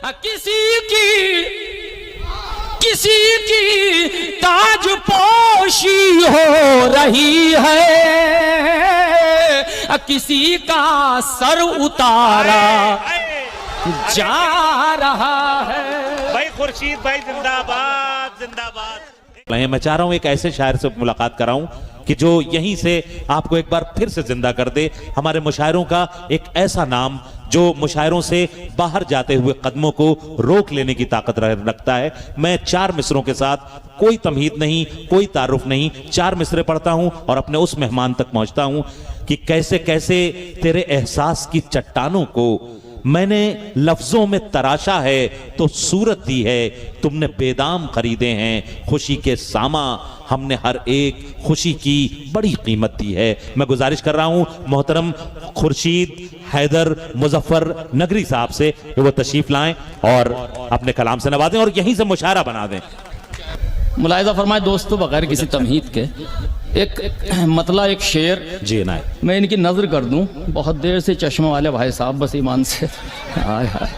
किसी की ताज पोशी हो रही है, किसी का सर उतारा जा रहा है। भाई खुर्शीद भाई जिंदाबाद जिंदाबाद। मैं चाह रहा हूं एक ऐसे शायर से मुलाकात कराऊं कि जो यहीं से आपको एक बार फिर से जिंदा कर दे। हमारे मुशायरों का एक ऐसा नाम जो मुशायरों से बाहर जाते हुए कदमों को रोक लेने की ताकत रखता है। मैं 4 मिसरों के साथ, कोई तमहीद नहीं, कोई तारुफ नहीं, 4 मिसरे पढ़ता हूं और अपने उस मेहमान तक पहुंचता हूं कि कैसे कैसे तेरे एहसास की चट्टानों को मैंने लफ्जों में तराशा है तो सूरत दी है। तुमने बेदाम खरीदे हैं खुशी के सामा, हमने हर एक खुशी की बड़ी कीमत दी है। मैं गुजारिश कर रहा हूं मोहतरम खुर्शीद हैदर मुजफ्फर नगरी साहब से कि वो तशरीफ लाएं और अपने कलाम से नवाजें और यहीं से मुशायरा बना दें। मुलाहिजा फरमाए दोस्तों, बगैर किसी तमहीद के एक शेर जी ना, मैं इनकी नजर कर दूं। बहुत देर से चश्मे वाले भाई साहब बस ईमान से आए हाय।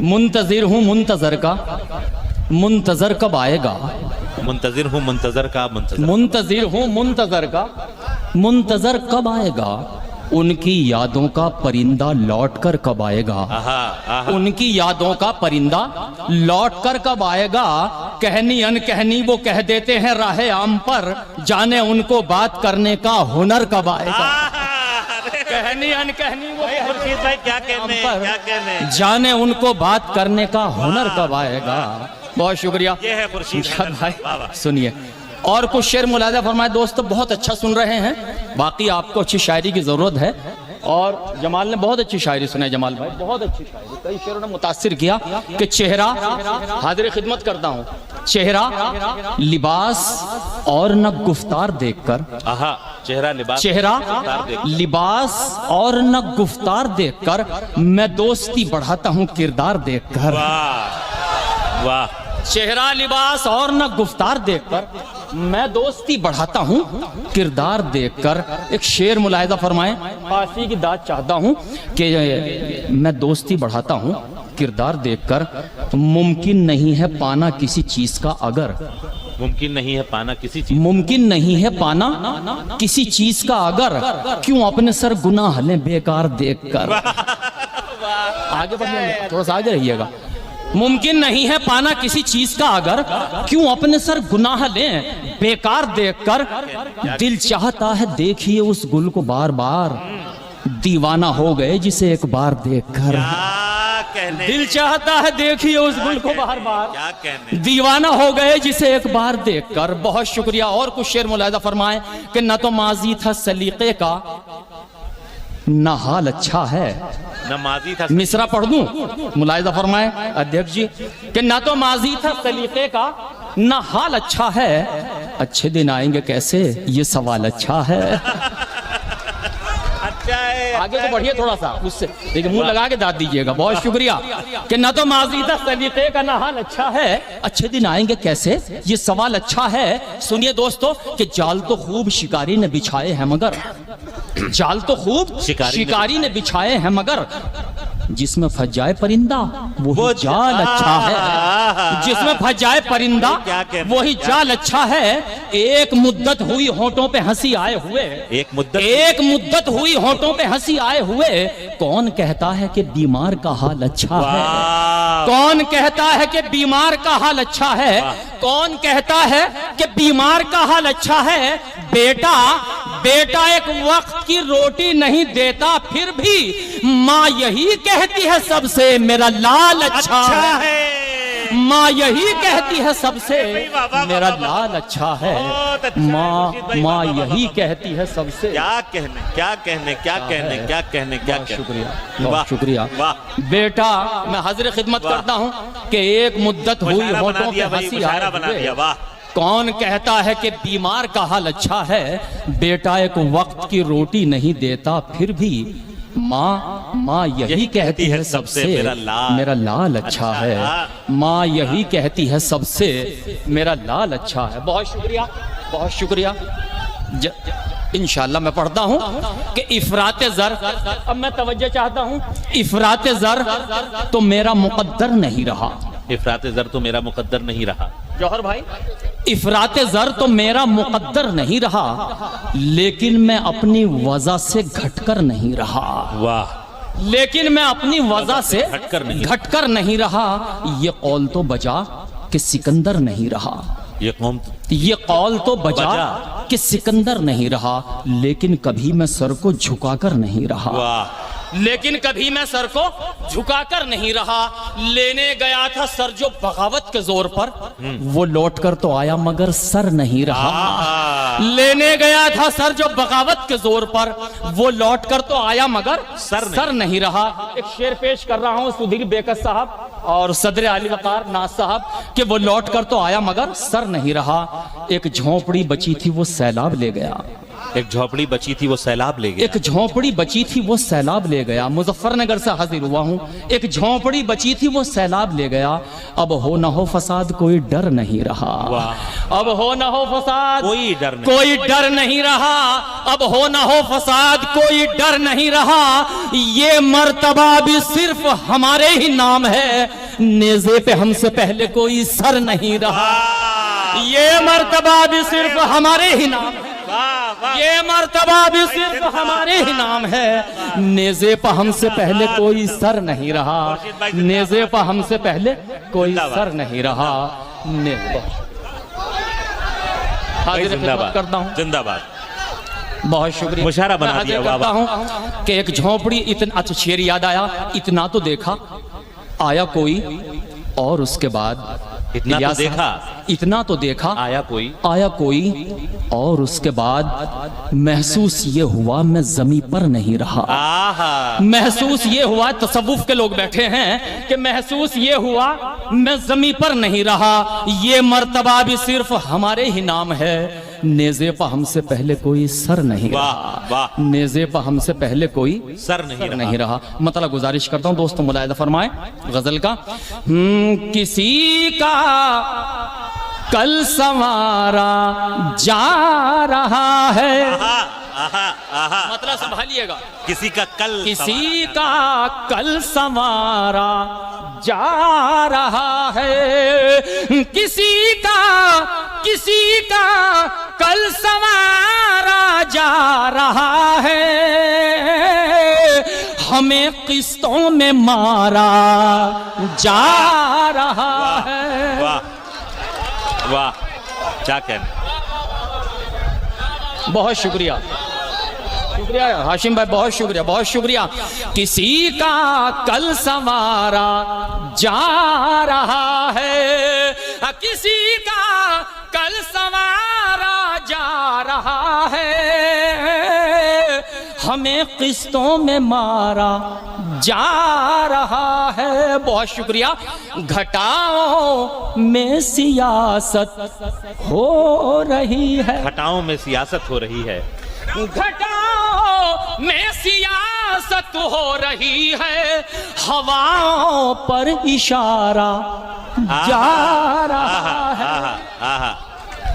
मुंतजिर हूं मुंतजर का, मुंतजर कब आएगा। मुंतजिर हूं मुंतजर का, मुंतजिर हूं मुंतजर का, मुंतजर कब आएगा। उनकी यादों का परिंदा लौट कर कब आएगा। उनकी यादों का परिंदा लौट कर कब आएगा। कहनी अनकहनी वो कह देते हैं राहे आम पर, जाने उनको बात करने का हुनर कब आएगा। कहनी अनकहनी वो खुर्शीद भाई क्या कहने, जाने उनको बात करने का हुनर कब आएगा। बहुत शुक्रिया। ये है खुर्शीद भाई। सुनिए और कुछ शेर मुलाहिजा फरमाए दोस्तों, बहुत अच्छा सुन रहे हैं। बाकी आपको अच्छी शायरी की जरूरत है और जमाल ने बहुत अच्छी शायरी सुनाई। जमाल भाई बहुत अच्छी शायरी, कई शेरों ने मुतासिर किया कि चेहरा, हाजिर खिदमत करता हूँ, चेहरा लिबास और न गुफ्तार देखकर, चेहरा लिबास और न गुफ्तार देखकर मैं दोस्ती बढ़ाता हूँ किरदार देखकर। वाह। चेहरा लिबास और न गुफ्तार देखकर मैं दोस्ती बढ़ाता हूँ किरदार देखकर। एक शेर मुलाहिजा फरमाएं, फांसी की दाद चाहता हूँ कि मैं दोस्ती बढ़ाता हूँ किरदार देखकर। मुमकिन नहीं है पाना किसी चीज का अगर, मुमकिन नहीं है पाना किसी चीज, मुमकिन नहीं है पाना किसी चीज का अगर, क्यों अपने सर गुनाह लें बेकार देखकर। आगे बढ़िए, थोड़ा सा आगे रहिएगा। मुमकिन नहीं है पाना किसी चीज का अगर, क्यों अपने सर गुनाह लें बेकार देखकर। दिल चाहता है देखिए उस गुल को बार बार, दीवाना हो गए जिसे एक बार देखकर। दिल चाहता है देखिए उस गुल को बार बार, दीवाना हो गए जिसे एक बार देखकर। बहुत शुक्रिया। और कुछ शेर मुलाहिजा फरमाए कि न तो माजी था सलीके का, न हाल अच्छा है, न माजी था। मिसरा पढ़ दूं मुलाहिजा फरमाए अध्यक्ष जी कि ना तो माजी था सलीके का, न हाल अच्छा है, अच्छे दिन आएंगे कैसे ये सवाल अच्छा है। अच्छा है, आगे तो बढ़िए थोड़ा सा उससे, देखिए मुंह लगा के दाद दीजिएगा। बहुत शुक्रिया कि ना तो माजी था सलीके का, ना हाल अच्छा है, अच्छे दिन आएंगे कैसे ये सवाल अच्छा है। सुनिए दोस्तों कि जाल तो खूब शिकारी ने बिछाए हैं मगर, जाल तो खूब शिकारी ने बिछाए हैं मगर, जिसमें फंस जाए परिंदा वही जाल अच्छा है। जिसमें फंस जाए परिंदा वही जाल अच्छा है। एक मुद्दत हुई होंठों पे हंसी आए हुए, एक मुद्दत हुई होंठों पे हंसी आए हुए, कौन कहता है कि बीमार का हाल अच्छा है। कौन कहता है कि बीमार का हाल अच्छा है। कौन कहता है कि बीमार का हाल अच्छा है। बेटा बेटा एक वक्त की रोटी नहीं देता, फिर भी माँ यही कहती है सबसे मेरा लाल अच्छा है। माँ यही कहती है सबसे मेरा लाल अच्छा है। माँ यही कहती है सबसे। क्या कहने। शुक्रिया, बहुत शुक्रिया। बेटा मैं हाजिर खिदमत करता हूँ कि एक मुद्दत हुई होठों पे हंसी आए, कौन कहता है कि बीमार का हाल अच्छा है। बेटा एक वक्त की रोटी नहीं देता, फिर भी माँ यही कहती है सबसे मेरा लाल अच्छा है। माँ यही कहती है सबसे मेरा लाल अच्छा है। बहुत शुक्रिया, बहुत शुक्रिया। इंशाल्लाह मैं पढ़ता हूं कि इफरात ज़र, अब मैं तवज्जो चाहता हूं, इफरात ज़र तो मेरा मुकद्दर नहीं रहा। इफरात ज़र तो मेरा मुकद्दर नहीं रहा। जौहर भाई, इफरात ज़र तो मेरा मुकद्दर नहीं रहा, लेकिन मैं अपनी वजह से घटकर नहीं रहा। वाह, लेकिन मैं अपनी वजह से घटकर नहीं रहा। ये कौल तो बजा कि सिकंदर नहीं रहा। ये कौल तो बजा कि सिकंदर नहीं रहा, लेकिन कभी मैं सर को झुकाकर नहीं रहा। वाह, लेकिन कभी मैं सर को झुकाकर नहीं रहा। लेने गया था सर जो बगावत के जोर पर, वो लौट कर तो आया मगर सर नहीं रहा। लेने गया था सर जो बगावत के जोर पर, वो लौट कर तो आया मगर सर नहीं रहा। एक शेर पेश कर रहा हूं सुधीर बेकस साहब और सदर आली वकार नाज साहब कि वो लौट कर तो आया मगर सर नहीं रहा। एक झोंपड़ी बची थी वो सैलाब ले गया। एक झोपड़ी बची थी वो सैलाब ले गया। एक झोंपड़ी बची थी वो सैलाब ले गया। मुजफ्फरनगर से हाजिर हुआ हूँ। एक झोंपड़ी बची थी वो सैलाब ले गया। अब हो न हो फसाद कोई डर नहीं रहा। अब हो न हो फसाद कोई डर नहीं रहा। अब हो न हो फसाद कोई डर नहीं रहा। ये मर्तबा भी सिर्फ हमारे ही नाम है, नेज़े पे हमसे पहले कोई सर नहीं रहा। ये मर्तबा भी सिर्फ हमारे ही नाम है, ये मर्तबा भी सिर्फ हमारे ही नाम है। नेज़े पर हमसे पहले कोई सर नहीं रहा। नेज़े पर हमसे पहले कोई सर नहीं रहा। हाजिर खिदमत करता हूँ। जिंदाबाद। बहुत शुक्रिया। मुशारा बना दिया करता हूँ कि एक झोंपड़ी इतना, अच्छा शेर याद आया, इतना तो देखा आया कोई और उसके बाद इतना तो देखा आया कोई और उसके बाद महसूस ये हुआ मैं जमी पर नहीं रहा। महसूस ये हुआ, तसव्वुफ के लोग बैठे हैं कि महसूस ये हुआ मैं जमी पर नहीं रहा। ये मर्तबा भी सिर्फ हमारे ही नाम है। नेज़े पर हमसे पहले कोई सर नहीं रहा। नेज़े पर हमसे पहले कोई सर नहीं रहा। मतलब गुजारिश करता हूँ दोस्तों मुलाहिदा फरमाए गजल का। किसी का कल संवारा जा रहा है। मतलब संभालिएगा, किसी का कल संवारा जा रहा है। किसी का कल संवारा जा रहा है। हमें किस्तों में मारा जा रहा है। वाह वाह, क्या कहना। बहुत शुक्रिया हाशिम भाई, बहुत शुक्रिया। किसी का कल संवारा जा रहा है। किसी का कल संवारा जा रहा है। हमें किस्तों में मारा जा रहा है। बहुत शुक्रिया। घटाओं में सियासत हो रही है। घटाओं में सियासत हो रही है। घटाओं में सियासत हो रही है। हवाओं पर इशारा जा रहा है।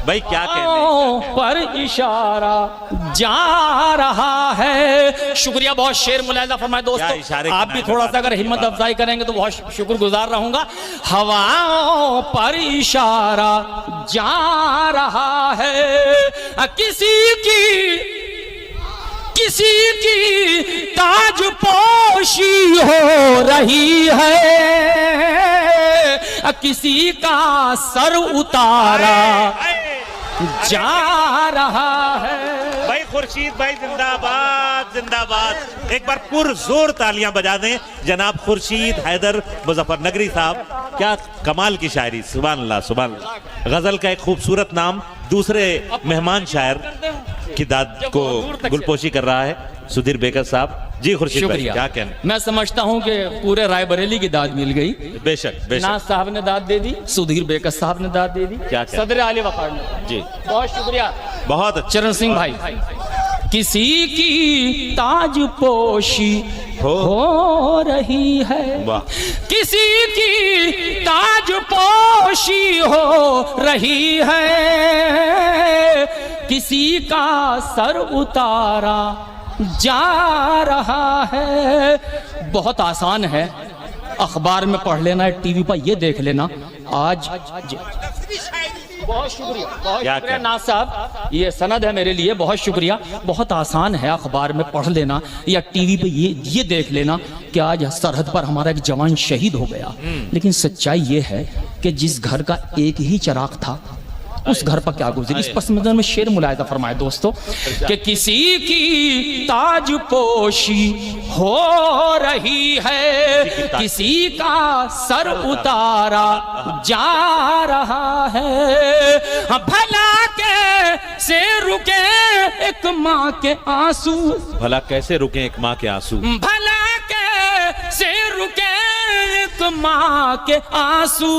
भाई क्या कहने पर इशारा जा रहा है। शुक्रिया, बहुत शेर मुलाहिदा फरमाए दोस्तों। आप भी थोड़ा सा अगर हिम्मत अफजाई करेंगे तो बहुत शुक्रगुजार रहूंगा। हवाओं पर इशारा जा रहा है। किसी की ताज पोशी हो रही है। किसी का सर उतारा जा रहा है। भाई खुर्शीद भाई जिंदाबाद जिंदाबाद। एक बार पुरजोर तालियां बजा दें जनाब खुर्शीद हैदर मुजफ्फरनगरी साहब। क्या कमाल की शायरी, सुभान अल्लाह सुभान अल्लाह। गजल का एक खूबसूरत नाम दूसरे मेहमान शायर की दाद को गुलपोशी कर रहा है सुधीर बेकस साहब। जी खुर्शीद भाई, क्या कहना। मैं समझता हूं कि पूरे रायबरेली की दाद मिल गई। बेशक नाज साहब ने दाद दे दी, सुधीर बेकस साहब ने दाद दे दी, क्या सदर आली वकार ने। जी बहुत शुक्रिया, बहुत अच्छा। चरण सिंह भाई। किसी की ताज पोशी हो रही है। किसी की ताज पोशी हो रही है। किसी का सर उतारा जा रहा है। बहुत आसान है, अखबार में पढ़ लेना, टीवी पर ये देख लेना। आज बहुत शुक्रिया, बहुत शुक्रिया नाज साहब, ये सनद है मेरे लिए, बहुत शुक्रिया। बहुत आसान है, अखबार में पढ़ लेना या टीवी पे ये देख लेना कि आज सरहद पर हमारा एक जवान शहीद हो गया। लेकिन सच्चाई ये है कि जिस घर का एक ही चिराग था उस घर पर क्या गुजरी। इस पस मंजर में शेर मुलाहिजा फरमाए दोस्तों कि किसी की ताजपोशी हो रही है, किसी का सर उतारा जा रहा है। भला कैसे रुके एक माँ के आंसू, भला कैसे रुके एक माँ के आंसू, भला कैसे रुके एक माँ के आंसू,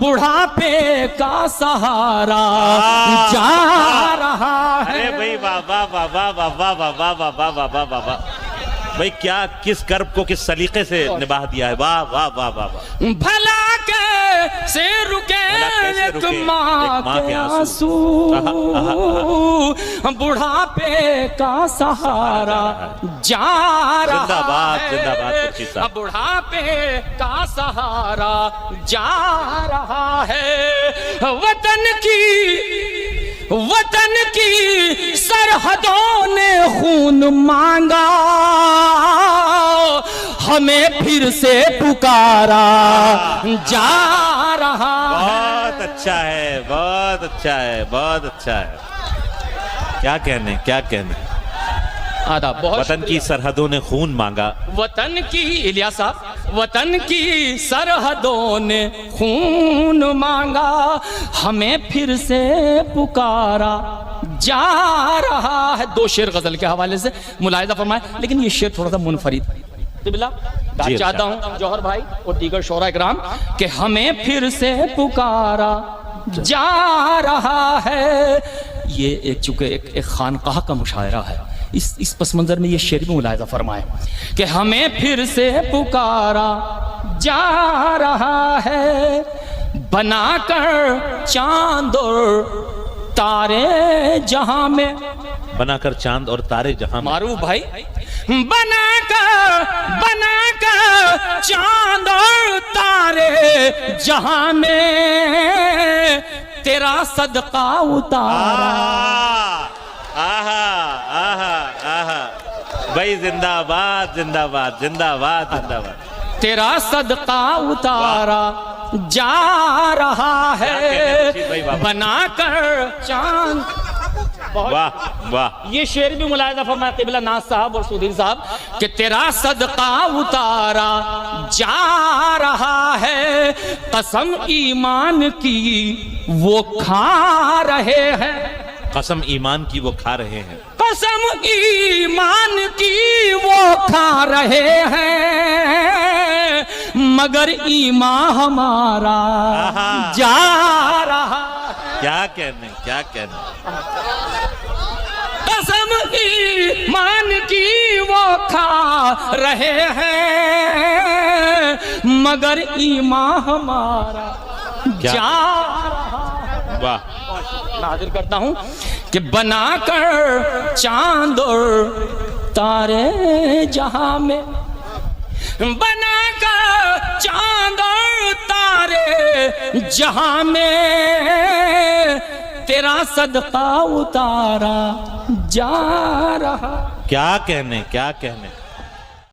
बुढ़ापे का सहारा जा रहा है। अरे भाई वाह वाह वाह वाह वाह वाह वाह वाह वाह वाह वाह वाह वाह वाह भाई, क्या किस कर्ब को किस सलीके से निभा दिया है। वाह वाह वाह वाह वाह। भला कैसे रुके एक माँ के आंसू, बुढ़ापे का सहारा जा रहा जिंदाबाद है। जिंदाबाद खुर्शीद साहब। बुढ़ापे का सहारा जा रहा है। वतन की सरहदों ने खून मांगा, हमें फिर से पुकारा जा रहा है। बहुत अच्छा है, बहुत अच्छा है, बहुत अच्छा है। क्या कहने, क्या कहने। आदाब, बहुत वतन की सरहदों ने खून मांगा, वतन की, इलियास साहब, वतन की सरहदों ने खून मांगा, हमें फिर से पुकारा जा रहा है। दो शेर गजल के हवाले से मुलाहिजा फरमाए, लेकिन ये शेर थोड़ा सा मुनफरिद जी, चाहता हूँ जौहर भाई और दीगर शोरा इकराम कि हमें फिर से पुकारा जा रहा है। ये एक चूंकि एक खानकाह का मुशायरा है, इस पस मंजर में ये शेर भी मुलाहिजा फरमाए कि हमें फिर से पुकारा जा रहा है। बनाकर चांद और तारे जहां में, बनाकर चांद और तारे जहां में, मारूफ भाई, बनाकर चांद और तारे जहां में तेरा सदका उतारा। आहा आहा आहा भाई, जिंदाबाद जिंदाबाद जिंदाबाद जिंदाबाद। तेरा सदका उतारा जा रहा है। बनाकर चांद, वाह वाह। ये शेर भी मुलाहिजा फरमाया क़िबला नाज साहब और सुधीर साहब कि तेरा सदका उतारा जा रहा है। कसम ईमान की वो खा रहे हैं, कसम ईमान की वो खा रहे हैं, कसम ईमान की वो खा रहे हैं, मगर ईमान हमारा जा रहा है। क्या कहने, क्या कहने। कसम ईमान की वो खा रहे हैं, मगर ईमान हमारा क्या? जा रहा है। वाह। नाज़िर करता हूं कि बनाकर चांद और तारे जहां में, बनाकर चांद और तारे जहां में तेरा सदका उतारा जा रहा। क्या कहने, क्या कहने।